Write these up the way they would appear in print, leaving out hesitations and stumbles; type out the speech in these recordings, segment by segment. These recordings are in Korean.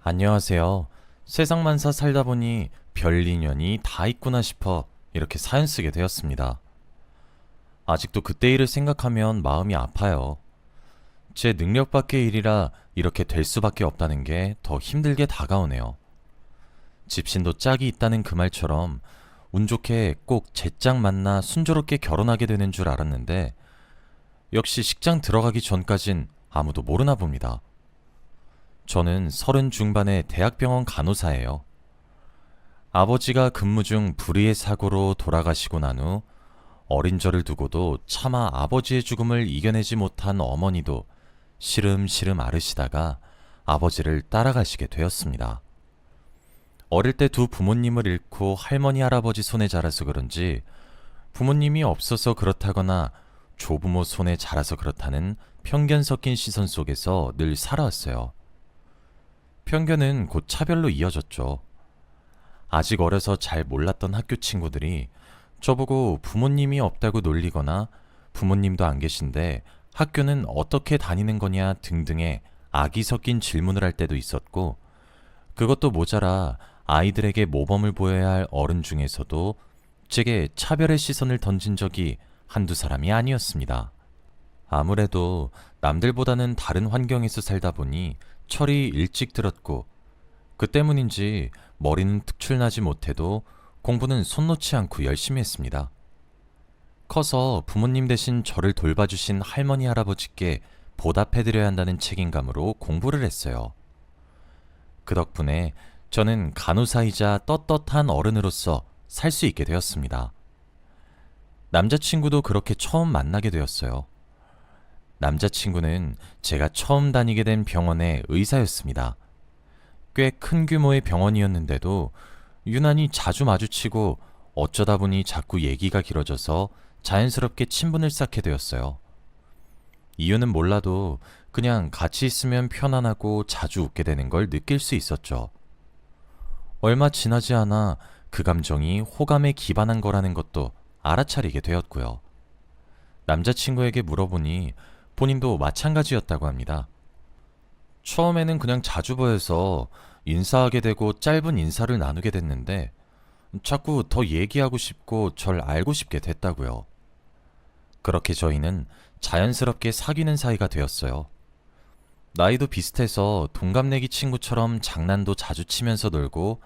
안녕하세요. 세상만사 살다 보니 별 인연이 다 있구나 싶어 이렇게 사연 쓰게 되었습니다. 아직도 그때 일을 생각하면 마음이 아파요. 제 능력 밖의 일이라 이렇게 될 수밖에 없다는 게 더 힘들게 다가오네요. 집신도 짝이 있다는 그 말처럼 운 좋게 꼭 제 짝 만나 순조롭게 결혼하게 되는 줄 알았는데 역시 식장 들어가기 전까진 아무도 모르나 봅니다. 저는 30 중반의 대학병원 간호사예요. 아버지가 근무 중 불의의 사고로 돌아가시고 난 후 어린 저를 두고도 차마 아버지의 죽음을 이겨내지 못한 어머니도 시름시름 앓으시다가 아버지를 따라가시게 되었습니다. 어릴 때 두 부모님을 잃고 할머니 할아버지 손에 자라서 그런지 부모님이 없어서 그렇다거나 조부모 손에 자라서 그렇다는 편견 섞인 시선 속에서 늘 살아왔어요. 편견은 곧 차별로 이어졌죠. 아직 어려서 잘 몰랐던 학교 친구들이 저보고 부모님이 없다고 놀리거나 부모님도 안 계신데 학교는 어떻게 다니는 거냐 등등의 악이 섞인 질문을 할 때도 있었고, 그것도 모자라 아이들에게 모범을 보여야 할 어른 중에서도 제게 차별의 시선을 던진 적이 한두 사람이 아니었습니다. 아무래도 남들보다는 다른 환경에서 살다 보니 철이 일찍 들었고, 그 때문인지 머리는 특출나지 못해도 공부는 손 놓지 않고 열심히 했습니다. 커서 부모님 대신 저를 돌봐주신 할머니 할아버지께 보답해드려야 한다는 책임감으로 공부를 했어요. 그 덕분에 저는 간호사이자 떳떳한 어른으로서 살 수 있게 되었습니다. 남자친구도 그렇게 처음 만나게 되었어요. 남자친구는 제가 처음 다니게 된 병원의 의사였습니다. 꽤 큰 규모의 병원이었는데도 유난히 자주 마주치고 어쩌다 보니 자꾸 얘기가 길어져서 자연스럽게 친분을 쌓게 되었어요. 이유는 몰라도 그냥 같이 있으면 편안하고 자주 웃게 되는 걸 느낄 수 있었죠. 얼마 지나지 않아 그 감정이 호감에 기반한 거라는 것도 알아차리게 되었고요. 남자친구에게 물어보니 본인도 마찬가지였다고 합니다. 처음에는 그냥 자주 보여서 인사하게 되고 짧은 인사를 나누게 됐는데 자꾸 더 얘기하고 싶고 절 알고 싶게 됐다고요. 그렇게 저희는 자연스럽게 사귀는 사이가 되었어요. 나이도 비슷해서 동갑내기 친구처럼 장난도 자주 치면서 놀고,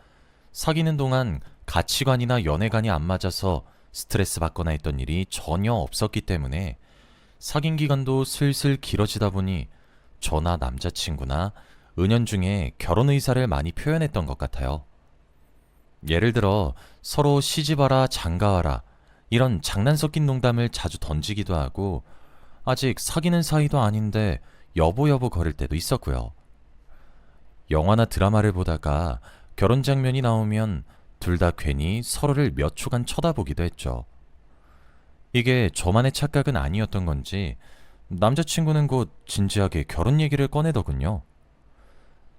사귀는 동안 가치관이나 연애관이 안 맞아서 스트레스 받거나 했던 일이 전혀 없었기 때문에 사귄 기간도 슬슬 길어지다 보니 저나 남자친구나 은연중에 결혼 의사를 많이 표현했던 것 같아요. 예를 들어 서로 시집와라 장가와라 이런 장난 섞인 농담을 자주 던지기도 하고, 아직 사귀는 사이도 아닌데 여보 여보 거릴 때도 있었고요. 영화나 드라마를 보다가 결혼 장면이 나오면 둘 다 괜히 서로를 몇 초간 쳐다보기도 했죠. 이게 저만의 착각은 아니었던 건지 남자친구는 곧 진지하게 결혼 얘기를 꺼내더군요.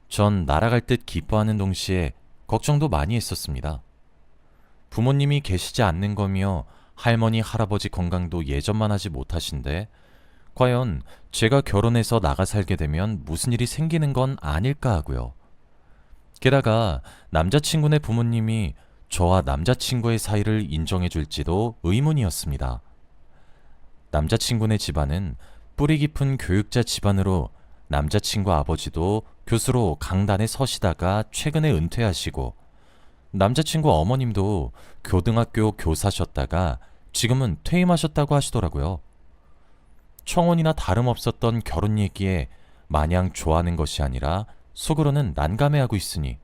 전 날아갈 듯 기뻐하는 동시에 걱정도 많이 했었습니다. 부모님이 계시지 않는 거며 할머니 할아버지 건강도 예전만 하지 못하신데 과연 제가 결혼해서 나가 살게 되면 무슨 일이 생기는 건 아닐까 하고요. 게다가 남자친구네 부모님이 저와 남자친구의 사이를 인정해 줄지도 의문이었습니다. 남자친구네 집안은 뿌리 깊은 교육자 집안으로 남자친구 아버지도 교수로 강단에 서시다가 최근에 은퇴하시고, 남자친구 어머님도 교등학교 교사셨다가 지금은 퇴임하셨다고 하시더라고요. 청혼이나 다름없었던 결혼 얘기에 마냥 좋아하는 것이 아니라 속으로는 난감해하고 있으니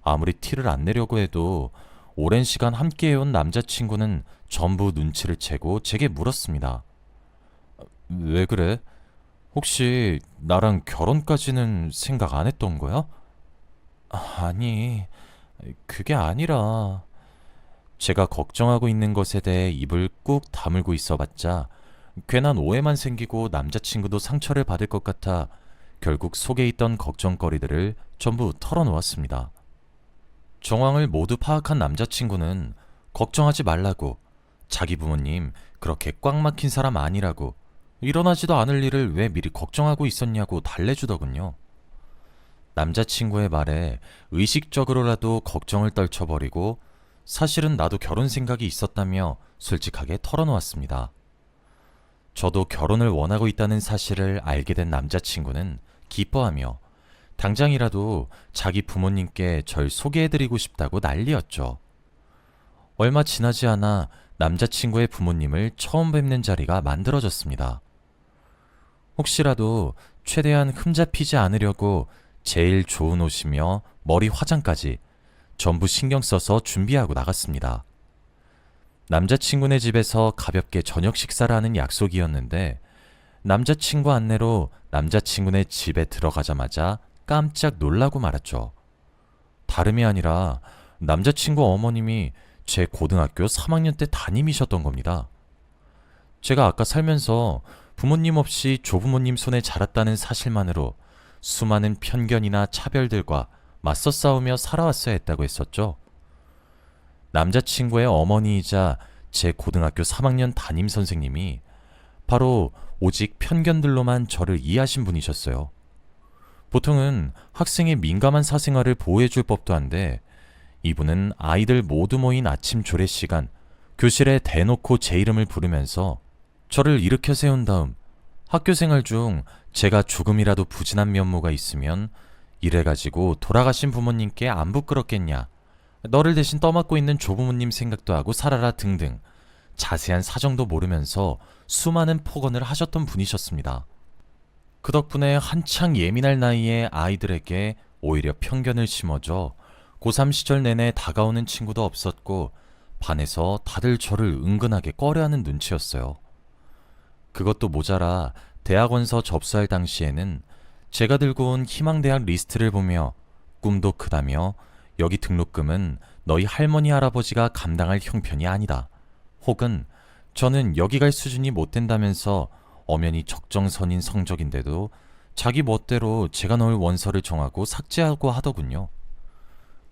아무리 티를 안 내려고 해도 오랜 시간 함께해온 남자친구는 전부 눈치를 채고 제게 물었습니다. 왜 그래? 혹시 나랑 결혼까지는 생각 안 했던 거야? 아니, 그게 아니라 제가 걱정하고 있는 것에 대해 입을 꾹 다물고 있어봤자 괜한 오해만 생기고 남자친구도 상처를 받을 것 같아 결국 속에 있던 걱정거리들을 전부 털어놓았습니다. 정황을 모두 파악한 남자친구는 걱정하지 말라고, 자기 부모님 그렇게 꽉 막힌 사람 아니라고, 일어나지도 않을 일을 왜 미리 걱정하고 있었냐고 달래주더군요. 남자친구의 말에 의식적으로라도 걱정을 떨쳐버리고 사실은 나도 결혼 생각이 있었다며 솔직하게 털어놓았습니다. 저도 결혼을 원하고 있다는 사실을 알게 된 남자친구는 기뻐하며 당장이라도 자기 부모님께 절 소개해드리고 싶다고 난리였죠. 얼마 지나지 않아 남자친구의 부모님을 처음 뵙는 자리가 만들어졌습니다. 혹시라도 최대한 흠잡히지 않으려고 제일 좋은 옷이며 머리 화장까지 전부 신경 써서 준비하고 나갔습니다. 남자친구네 집에서 가볍게 저녁 식사를 하는 약속이었는데 남자친구 안내로 남자친구네 집에 들어가자마자 깜짝 놀라고 말았죠. 다름이 아니라 남자친구 어머님이 제 고등학교 3학년 때 담임이셨던 겁니다. 제가 아까 살면서 부모님 없이 조부모님 손에 자랐다는 사실만으로 수많은 편견이나 차별들과 맞서 싸우며 살아왔어야 했다고 했었죠. 남자친구의 어머니이자 제 고등학교 3학년 담임 선생님이 바로 오직 편견들로만 저를 이해하신 분이셨어요. 보통은 학생의 민감한 사생활을 보호해줄 법도 한데 이분은 아이들 모두 모인 아침 조례 시간 교실에 대놓고 제 이름을 부르면서 저를 일으켜 세운 다음 학교 생활 중 제가 조금이라도 부진한 면모가 있으면 이래가지고 돌아가신 부모님께 안 부끄럽겠냐, 너를 대신 떠맡고 있는 조부모님 생각도 하고 살아라 등등 자세한 사정도 모르면서 수많은 폭언을 하셨던 분이셨습니다. 그 덕분에 한창 예민할 나이에 아이들에게 오히려 편견을 심어줘 고3 시절 내내 다가오는 친구도 없었고 반에서 다들 저를 은근하게 꺼려하는 눈치였어요. 그것도 모자라 대학원서 접수할 당시에는 제가 들고 온 희망대학 리스트를 보며 꿈도 크다며 여기 등록금은 너희 할머니 할아버지가 감당할 형편이 아니다. 혹은 저는 여기 갈 수준이 못 된다면서 엄연히 적정선인 성적인데도 자기 멋대로 제가 넣을 원서를 정하고 삭제하고 하더군요.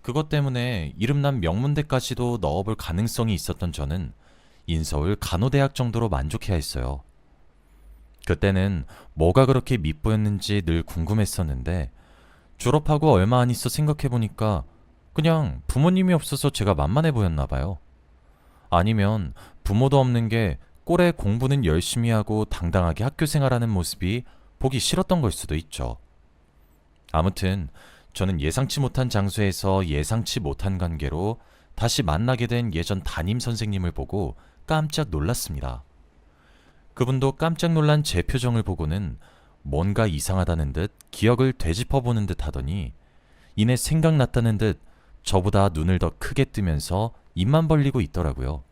그것 때문에 이름난 명문대까지도 넣어볼 가능성이 있었던 저는 인서울 간호대학 정도로 만족해야 했어요. 그때는 뭐가 그렇게 밉보였는지 늘 궁금했었는데 졸업하고 얼마 안 있어 생각해보니까 그냥 부모님이 없어서 제가 만만해 보였나 봐요. 아니면 부모도 없는 게 꼴에 공부는 열심히 하고 당당하게 학교 생활하는 모습이 보기 싫었던 걸 수도 있죠. 아무튼 저는 예상치 못한 장소에서 예상치 못한 관계로 다시 만나게 된 예전 담임 선생님을 보고 깜짝 놀랐습니다. 그분도 깜짝 놀란 제 표정을 보고는 뭔가 이상하다는 듯 기억을 되짚어보는 듯 하더니 이내 생각났다는 듯 저보다 눈을 더 크게 뜨면서 입만 벌리고 있더라고요.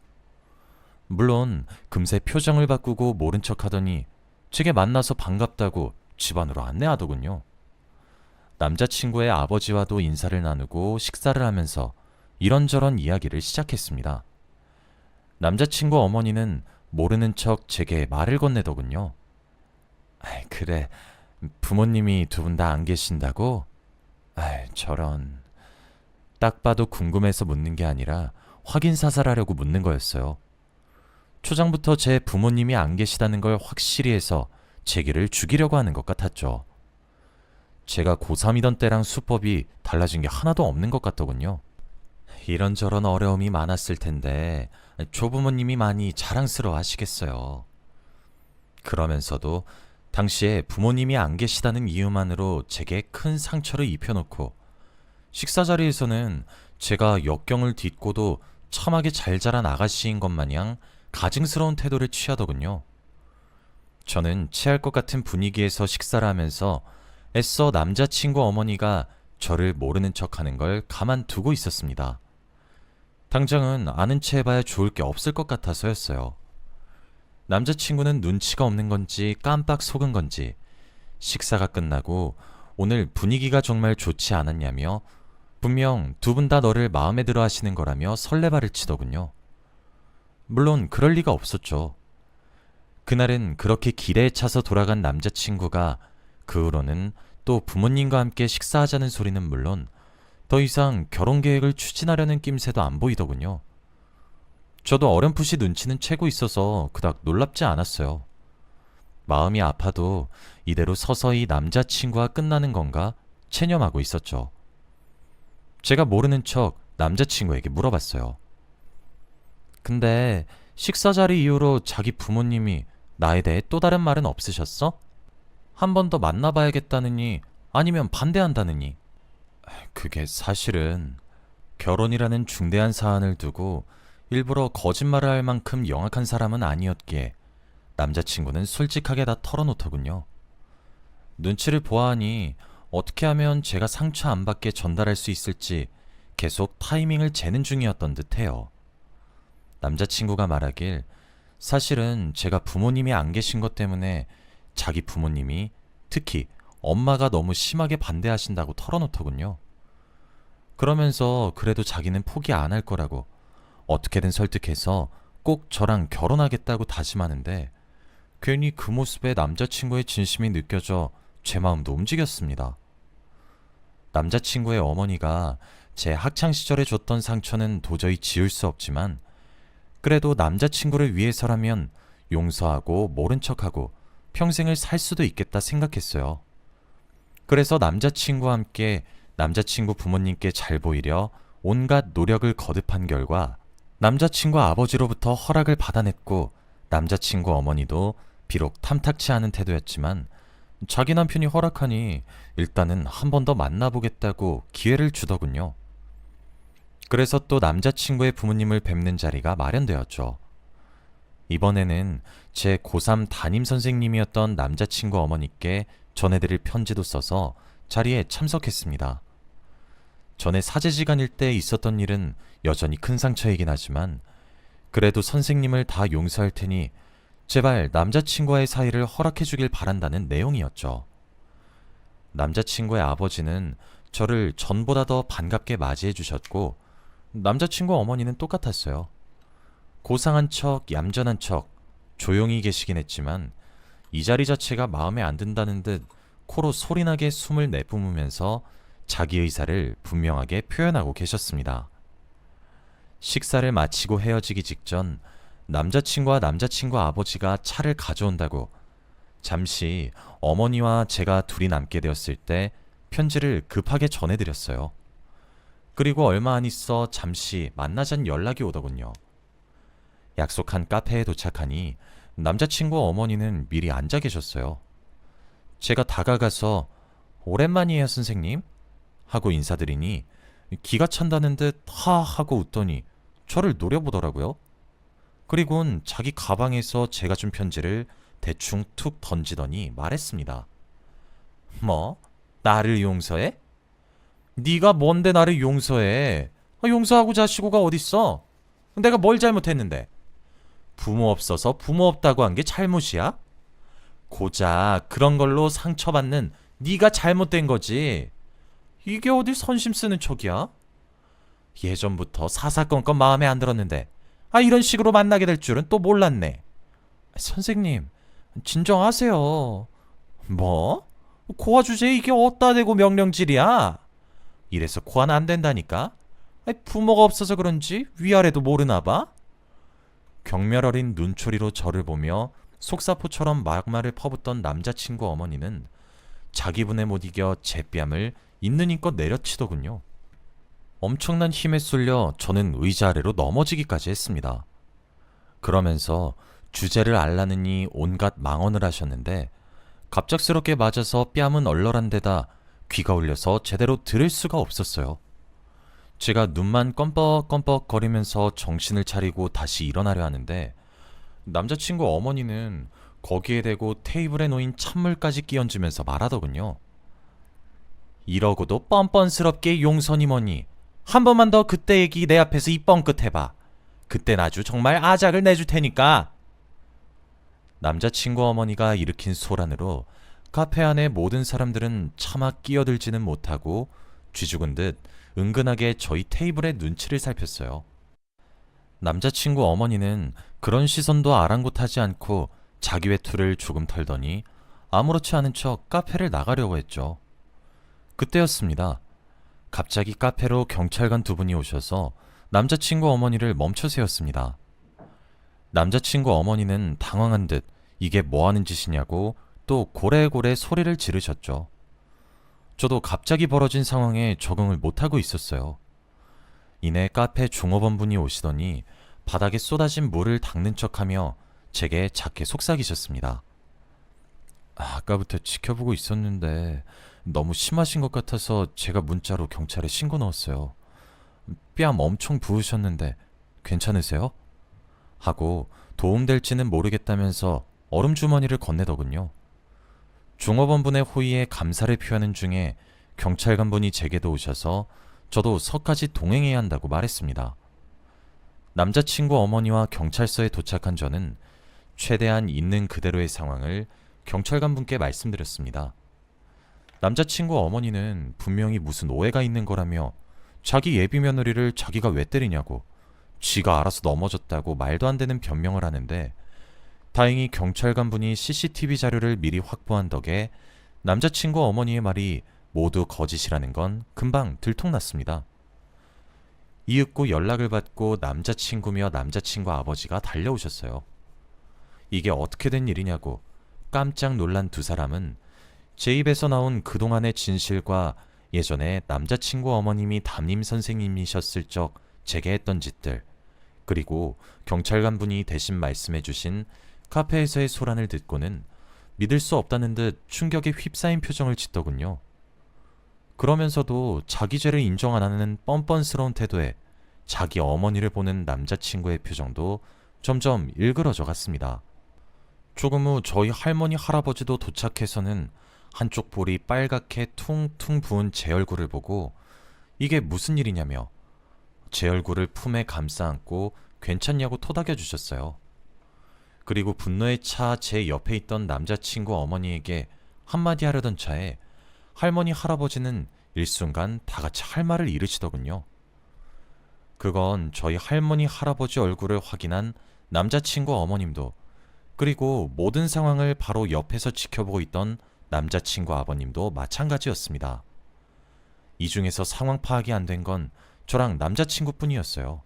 물론 금세 표정을 바꾸고 모른 척 하더니 제게 만나서 반갑다고 집 안으로 안내하더군요. 남자친구의 아버지와도 인사를 나누고 식사를 하면서 이런저런 이야기를 시작했습니다. 남자친구 어머니는 모르는 척 제게 말을 건네더군요. 그래, 부모님이 두 분 다 안 계신다고? 저런. 딱 봐도 궁금해서 묻는 게 아니라 확인 사살하려고 묻는 거였어요. 초장부터 제 부모님이 안 계시다는 걸 확실히 해서 제기를 죽이려고 하는 것 같았죠. 제가 고3이던 때랑 수법이 달라진 게 하나도 없는 것 같더군요. 이런저런 어려움이 많았을 텐데 조부모님이 많이 자랑스러워 하시겠어요. 그러면서도 당시에 부모님이 안 계시다는 이유만으로 제게 큰 상처를 입혀놓고 식사 자리에서는 제가 역경을 딛고도 참하게 잘 자란 아가씨인 것 마냥 가증스러운 태도를 취하더군요. 저는 체할 것 같은 분위기에서 식사를 하면서 애써 남자친구 어머니가 저를 모르는 척하는 걸 가만두고 있었습니다. 당장은 아는 체 해봐야 좋을 게 없을 것 같아서였어요. 남자친구는 눈치가 없는 건지 깜빡 속은 건지 식사가 끝나고 오늘 분위기가 정말 좋지 않았냐며 분명 두 분 다 너를 마음에 들어 하시는 거라며 설레발을 치더군요. 물론 그럴 리가 없었죠. 그날은 그렇게 기대에 차서 돌아간 남자친구가 그 후로는 또 부모님과 함께 식사하자는 소리는 물론 더 이상 결혼 계획을 추진하려는 낌새도 안 보이더군요. 저도 어렴풋이 눈치는 채고 있어서 그닥 놀랍지 않았어요. 마음이 아파도 이대로 서서히 남자친구와 끝나는 건가 체념하고 있었죠. 제가 모르는 척 남자친구에게 물어봤어요. 근데 식사 자리 이후로 자기 부모님이 나에 대해 또 다른 말은 없으셨어? 한 번 더 만나봐야겠다느니 아니면 반대한다느니? 그게 사실은 결혼이라는 중대한 사안을 두고 일부러 거짓말을 할 만큼 영악한 사람은 아니었기에 남자친구는 솔직하게 다 털어놓더군요. 눈치를 보아하니 어떻게 하면 제가 상처 안 받게 전달할 수 있을지 계속 타이밍을 재는 중이었던 듯해요. 남자친구가 말하길 사실은 제가 부모님이 안 계신 것 때문에 자기 부모님이 특히 엄마가 너무 심하게 반대하신다고 털어놓더군요. 그러면서 그래도 자기는 포기 안 할 거라고 어떻게든 설득해서 꼭 저랑 결혼하겠다고 다짐하는데 괜히 그 모습에 남자친구의 진심이 느껴져 제 마음도 움직였습니다. 남자친구의 어머니가 제 학창시절에 줬던 상처는 도저히 지울 수 없지만 그래도 남자친구를 위해서라면 용서하고 모른 척하고 평생을 살 수도 있겠다 생각했어요. 그래서 남자친구와 함께 남자친구 부모님께 잘 보이려 온갖 노력을 거듭한 결과 남자친구 아버지로부터 허락을 받아냈고 남자친구 어머니도 비록 탐탁치 않은 태도였지만 자기 남편이 허락하니 일단은 한 번 더 만나보겠다고 기회를 주더군요. 그래서 또 남자친구의 부모님을 뵙는 자리가 마련되었죠. 이번에는 제 고3 담임 선생님이었던 남자친구 어머니께 전해드릴 편지도 써서 자리에 참석했습니다. 전에 사제지간일 때 있었던 일은 여전히 큰 상처이긴 하지만 그래도 선생님을 다 용서할 테니 제발 남자친구와의 사이를 허락해주길 바란다는 내용이었죠. 남자친구의 아버지는 저를 전보다 더 반갑게 맞이해 주셨고 남자친구 어머니는 똑같았어요. 고상한 척, 얌전한 척, 조용히 계시긴 했지만 이 자리 자체가 마음에 안 든다는 듯 코로 소리나게 숨을 내뿜으면서 자기 의사를 분명하게 표현하고 계셨습니다. 식사를 마치고 헤어지기 직전 남자친구와 남자친구 아버지가 차를 가져온다고 잠시 어머니와 제가 둘이 남게 되었을 때 편지를 급하게 전해드렸어요. 그리고 얼마 안 있어 잠시 만나자는 연락이 오더군요. 약속한 카페에 도착하니 남자친구 어머니는 미리 앉아 계셨어요. 제가 다가가서 오랜만이에요 선생님 하고 인사드리니 기가 찬다는 듯 하 하고 웃더니 저를 노려보더라고요. 그리곤 자기 가방에서 제가 준 편지를 대충 툭 던지더니 말했습니다. 뭐? 나를 용서해? 네가 뭔데 나를 용서해? 용서하고 자시고가 어딨어? 내가 뭘 잘못했는데? 부모 없어서 부모 없다고 한 게 잘못이야? 고작 그런 걸로 상처받는 네가 잘못된 거지. 이게 어딜 선심 쓰는 척이야? 예전부터 사사건건 마음에 안 들었는데 이런 식으로 만나게 될 줄은 또 몰랐네. 선생님, 진정하세요. 뭐? 고아 주제에 이게 어디다 대고 명령질이야? 이래서 고아는 안 된다니까? 부모가 없어서 그런지 위아래도 모르나 봐? 경멸 어린 눈초리로 저를 보며 속사포처럼 막말을 퍼붓던 남자친구 어머니는 자기 분에 못 이겨 제 뺨을 있는 힘껏 내려치더군요. 엄청난 힘에 쏠려 저는 의자 아래로 넘어지기까지 했습니다. 그러면서 주제를 알라느니 온갖 망언을 하셨는데 갑작스럽게 맞아서 뺨은 얼얼한 데다 귀가 울려서 제대로 들을 수가 없었어요. 제가 눈만 껌뻑껌뻑 거리면서 정신을 차리고 다시 일어나려 하는데 남자친구 어머니는 거기에 대고 테이블에 놓인 찬물까지 끼얹으면서 말하더군요. 이러고도 뻔뻔스럽게 용서니 뭐니 한 번만 더 그때 얘기 내 앞에서 입 뻥끗 해봐. 그땐 아주 정말 아작을 내줄 테니까. 남자친구 어머니가 일으킨 소란으로 카페 안의 모든 사람들은 차마 끼어들지는 못하고 쥐죽은 듯 은근하게 저희 테이블의 눈치를 살폈어요. 남자친구 어머니는 그런 시선도 아랑곳하지 않고 자기 외투를 조금 털더니 아무렇지 않은 척 카페를 나가려고 했죠. 그때였습니다. 갑자기 카페로 경찰관 두 분이 오셔서 남자친구 어머니를 멈춰 세웠습니다. 남자친구 어머니는 당황한 듯 이게 뭐 하는 짓이냐고 또 고래고래 소리를 지르셨죠. 저도 갑자기 벌어진 상황에 적응을 못하고 있었어요. 이내 카페 종업원분이 오시더니 바닥에 쏟아진 물을 닦는 척하며 제게 작게 속삭이셨습니다. 아까부터 지켜보고 있었는데 너무 심하신 것 같아서 제가 문자로 경찰에 신고 넣었어요. 뺨 엄청 부으셨는데 괜찮으세요? 하고 도움될지는 모르겠다면서 얼음 주머니를 건네더군요. 종업원분의 호의에 감사를 표하는 중에 경찰관분이 제게도 오셔서 저도 서까지 동행해야 한다고 말했습니다. 남자친구 어머니와 경찰서에 도착한 저는 최대한 있는 그대로의 상황을 경찰관분께 말씀드렸습니다. 남자친구 어머니는 분명히 무슨 오해가 있는 거라며 자기 예비 며느리를 자기가 왜 때리냐고 쥐가 알아서 넘어졌다고 말도 안 되는 변명을 하는데, 다행히 경찰관분이 CCTV 자료를 미리 확보한 덕에 남자친구 어머니의 말이 모두 거짓이라는 건 금방 들통났습니다. 이윽고 연락을 받고 남자친구며 남자친구 아버지가 달려오셨어요. 이게 어떻게 된 일이냐고 깜짝 놀란 두 사람은 제 입에서 나온 그동안의 진실과 예전에 남자친구 어머님이 담임 선생님이셨을 적 제게 했던 짓들, 그리고 경찰관분이 대신 말씀해 주신 카페에서의 소란을 듣고는 믿을 수 없다는 듯 충격에 휩싸인 표정을 짓더군요. 그러면서도 자기 죄를 인정 안 하는 뻔뻔스러운 태도에 자기 어머니를 보는 남자친구의 표정도 점점 일그러져 갔습니다. 조금 후 저희 할머니 할아버지도 도착해서는 한쪽 볼이 빨갛게 퉁퉁 부은 제 얼굴을 보고 이게 무슨 일이냐며 제 얼굴을 품에 감싸 안고 괜찮냐고 토닥여 주셨어요. 그리고 분노에 차 제 옆에 있던 남자친구 어머니에게 한마디 하려던 차에 할머니 할아버지는 일순간 다 같이 할 말을 잃으시더군요. 그건 저희 할머니 할아버지 얼굴을 확인한 남자친구 어머님도, 그리고 모든 상황을 바로 옆에서 지켜보고 있던 남자친구 아버님도 마찬가지였습니다. 이 중에서 상황 파악이 안 된 건 저랑 남자친구뿐이었어요.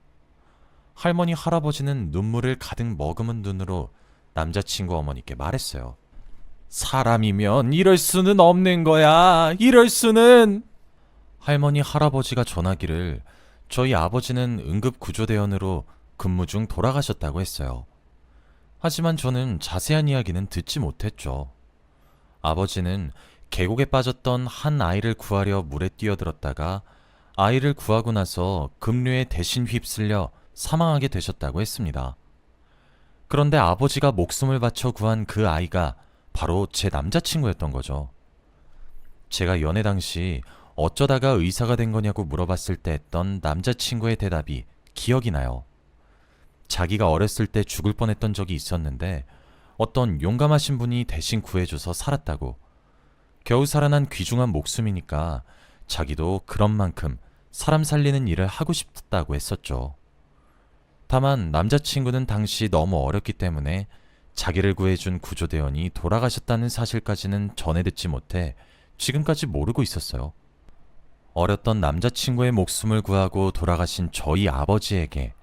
할머니 할아버지는 눈물을 가득 머금은 눈으로 남자친구 어머니께 말했어요. 사람이면 이럴 수는 없는 거야. 이럴 수는. 할머니 할아버지가 전하기를 저희 아버지는 응급구조대원으로 근무 중 돌아가셨다고 했어요. 하지만 저는 자세한 이야기는 듣지 못했죠. 아버지는 계곡에 빠졌던 한 아이를 구하려 물에 뛰어들었다가 아이를 구하고 나서 급류에 대신 휩쓸려 사망하게 되셨다고 했습니다. 그런데 아버지가 목숨을 바쳐 구한 그 아이가 바로 제 남자친구였던 거죠. 제가 연애 당시 어쩌다가 의사가 된 거냐고 물어봤을 때 했던 남자친구의 대답이 기억이 나요. 자기가 어렸을 때 죽을 뻔했던 적이 있었는데 어떤 용감하신 분이 대신 구해줘서 살았다고. 겨우 살아난 귀중한 목숨이니까 자기도 그런 만큼 사람 살리는 일을 하고 싶다고 했었죠. 다만 남자친구는 당시 너무 어렸기 때문에 자기를 구해준 구조대원이 돌아가셨다는 사실까지는 전해 듣지 못해 지금까지 모르고 있었어요. 어렸던 남자친구의 목숨을 구하고 돌아가신 저희 아버지에게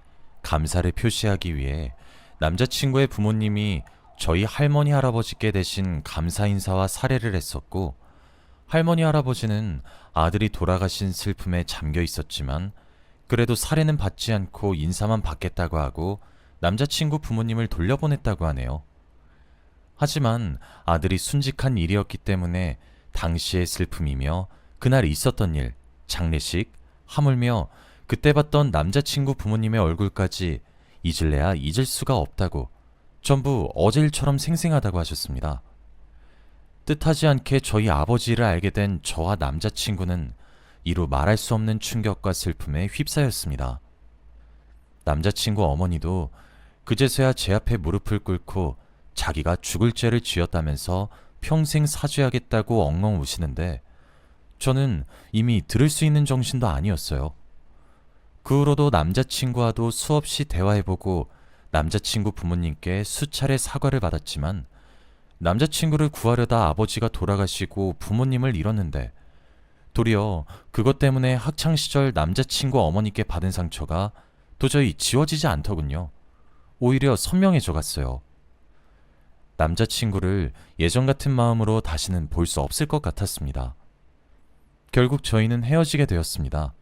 감사를 표시하기 위해 남자친구의 부모님이 저희 할머니 할아버지께 대신 감사 인사와 사례를 했었고, 할머니 할아버지는 아들이 돌아가신 슬픔에 잠겨 있었지만 그래도 사례는 받지 않고 인사만 받겠다고 하고 남자친구 부모님을 돌려보냈다고 하네요. 하지만 아들이 순직한 일이었기 때문에 당시의 슬픔이며 그날 있었던 일, 장례식, 하물며 그때 봤던 남자친구 부모님의 얼굴까지 잊을래야 잊을 수가 없다고, 전부 어제 일처럼 생생하다고 하셨습니다. 뜻하지 않게 저희 아버지를 알게 된 저와 남자친구는 이루 말할 수 없는 충격과 슬픔에 휩싸였습니다. 남자친구 어머니도 그제서야 제 앞에 무릎을 꿇고 자기가 죽을 죄를 지었다면서 평생 사죄하겠다고 엉엉 우시는데 저는 이미 들을 수 있는 정신도 아니었어요. 그 후로도 남자친구와도 수없이 대화해보고 남자친구 부모님께 수차례 사과를 받았지만 남자친구를 구하려다 아버지가 돌아가시고 부모님을 잃었는데 도리어 그것 때문에 학창시절 남자친구 어머니께 받은 상처가 도저히 지워지지 않더군요. 오히려 선명해져 갔어요. 남자친구를 예전 같은 마음으로 다시는 볼 수 없을 것 같았습니다. 결국 저희는 헤어지게 되었습니다.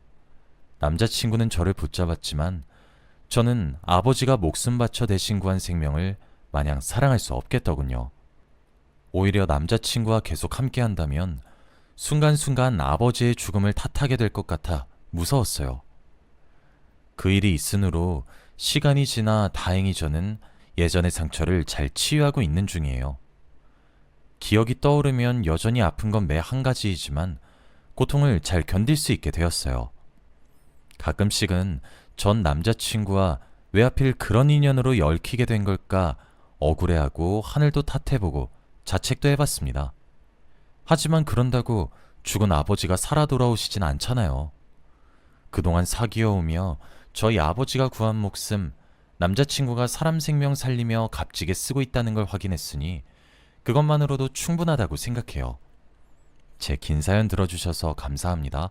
남자친구는 저를 붙잡았지만 저는 아버지가 목숨 바쳐 대신구한 생명을 마냥 사랑할 수 없겠더군요. 오히려 남자친구와 계속 함께 한다면 순간순간 아버지의 죽음을 탓하게 될 것 같아 무서웠어요. 그 일이 있으므로 시간이 지나 다행히 저는 예전의 상처를 잘 치유하고 있는 중이에요. 기억이 떠오르면 여전히 아픈 건 매 한 가지이지만 고통을 잘 견딜 수 있게 되었어요. 가끔씩은 전 남자친구와 왜 하필 그런 인연으로 얽히게 된 걸까 억울해하고 하늘도 탓해보고 자책도 해봤습니다. 하지만 그런다고 죽은 아버지가 살아 돌아오시진 않잖아요. 그동안 사귀어오며 저희 아버지가 구한 목숨, 남자친구가 사람 생명 살리며 값지게 쓰고 있다는 걸 확인했으니 그것만으로도 충분하다고 생각해요. 제 긴 사연 들어주셔서 감사합니다.